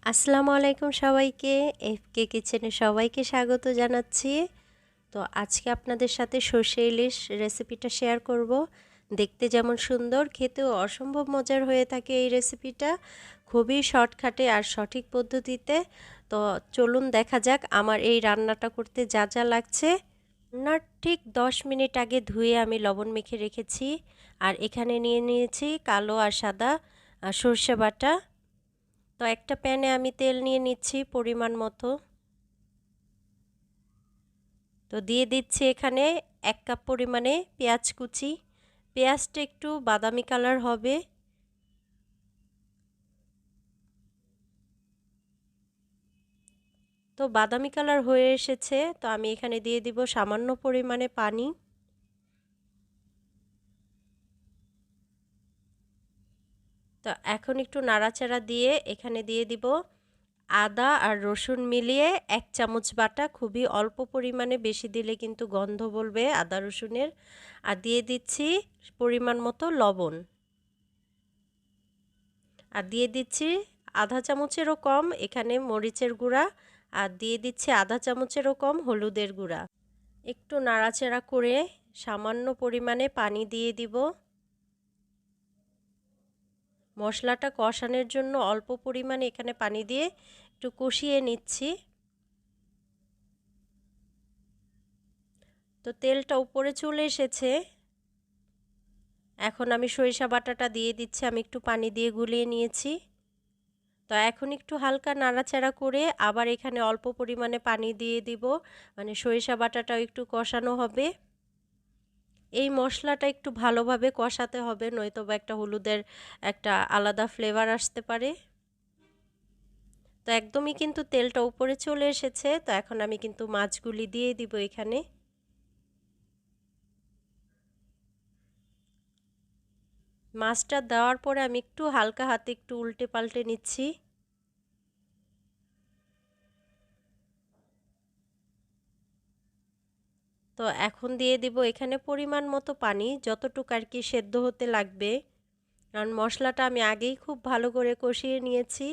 আসসালামু আলাইকুম সবাইকে। এফকে কিচেনে সবাইকে স্বাগত জানাচ্ছি। তো আজকে আপনাদের সাথে সর্ষে ইলিশ রেসিপিটা শেয়ার করব। দেখতে যেমন সুন্দর, খেতেও অসম্ভব মজার হয়ে থাকে এই রেসিপিটা। খুবই শর্টকাটে আর সঠিক পদ্ধতিতে। তো চলুন দেখা যাক আমার এই রান্নাটা করতে যা যা লাগছে। রান্নার ঠিক 10 মিনিট আগে ধুয়ে আমি লবণ মেখে রেখেছি। আর এখানে নিয়ে নিয়েছি কালো আর সাদা সরষে বাটা। তো একটা প্যানে আমি তেল নিয়ে নিচ্ছি পরিমাণ মতো। তো দিয়ে দিচ্ছি এখানে 1 কাপ পরিমাণে পেঁয়াজ কুচি। পেঁয়াজটা একটু বাদামি কালার হবে। তো বাদামি কালার হয়ে এসেছে, তো আমি এখানে দিয়ে দিব সামান্য পরিমাণে পানি। তো এখন একটু নাড়াচাড়া দিয়ে এখানে দিয়ে দিব আদা আর রসুন মিলিয়ে 1 চামচ বাটা, খুবই অল্প পরিমাণে, বেশি দিলে কিন্তু গন্ধ বলবে আদা রসুনের। আর দিয়ে দিচ্ছি পরিমাণ মতো লবণ। আর দিয়ে দিচ্ছি আধা চামচেরও কম এখানে মরিচের গুঁড়া। আর দিয়ে দিচ্ছি আধা চামচেরও কম হলুদের গুঁড়া। একটু নাড়াচাড়া করে সামান্য পরিমাণে পানি দিয়ে দিব। মশলাটা কষানোর জন্য অল্প পরিমাণে এখানে পানি দিয়ে একটু কষিয়ে নিচ্ছি। তো তেলটা উপরে চলে এসেছে। এখন আমি সরিষা বাটাটা দিয়ে দিচ্ছি। আমি একটু পানি দিয়ে গুলিয়ে নিয়েছি। তো এখন একটু হালকা নাড়াচাড়া করে আবার এখানে অল্প পরিমাণে পানি দিয়ে দিব, মানে সরিষা বাটাটাও একটু কষানো হবে। এই মশলাটা একটু ভালোভাবে কষাতে হবে, নয়তোবা একটা হলুদের একটা আলাদা ফ্লেভার আসতে পারে। তো একদমই কিন্তু তেলটা উপরে চলে এসেছে। তো এখন আমি কিন্তু মাছগুলি দিয়ে দিব এখানে। মাছটা দেওয়ার পরে আমি একটু হালকা হাতে একটু উল্টে পাল্টে নিচ্ছি। তো এখন দিয়ে দিব এখানে পরিমাণ মতো পানি, যতটুকু আর কি সেদ্ধ হতে লাগবে, কারণ মশলাটা আমি আগেই খুব ভালো করে কষিয়ে নিয়েছি।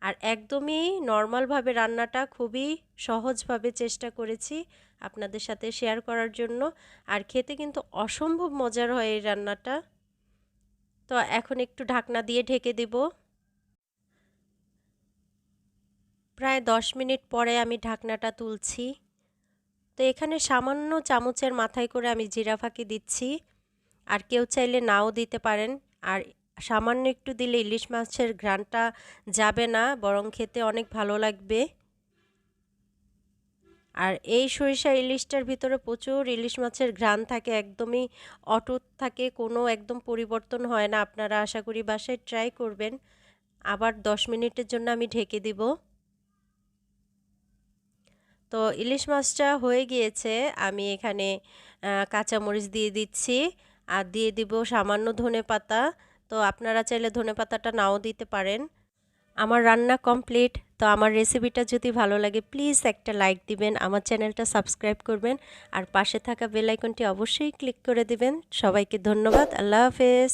আর একদমই নর্মালভাবে রান্নাটা খুবই সহজভাবে চেষ্টা করেছি আপনাদের সাথে শেয়ার করার জন্য। আর খেতে কিন্তু অসম্ভব মজার হয় এই রান্নাটা। তো এখন একটু ঢাকনা দিয়ে ঢেকে দেব। প্রায় 10 মিনিট পরে আমি ঢাকনাটা তুলছি। তো এখানে সামান্য চামচের মাথায় করে আমি জিরা ফাঁকি দিচ্ছি। আর কেউ চাইলে নাও দিতে পারেন। আর সামান্য একটু দিলে ইলিশ মাছের ঘ্রাণটা যাবে না, বরং খেতে অনেক ভালো লাগবে। আর এই সরিষা ইলিশটার ভিতরে প্রচুর ইলিশ মাছের ঘ্রাণ থাকে, একদমই অটুট থাকে, কোনো একদম পরিবর্তন হয় না। আপনারা আশা করি বাসায় ট্রাই করবেন। আবার 10 মিনিটের জন্য আমি ঢেকে দিব। তো ইলিশ মাছটা হয়ে গিয়েছে। আমি এখানে কাঁচামরিচ দিয়ে দিচ্ছি। আর দিয়ে দিব সামান্য ধনেপাতা। তো আপনারা চাইলে ধনেপাতাটা নাও দিতে পারেন। আমার রান্না কমপ্লিট। তো আমার রেসিপিটা যদি ভালো লাগে প্লিজ একটা লাইক দিবেন, আমার চ্যানেলটা সাবস্ক্রাইব করবেন, আর পাশে থাকা বেল আইকনটি অবশ্যই ক্লিক করে দিবেন। সবাইকে ধন্যবাদ। আল্লাহ হাফেজ।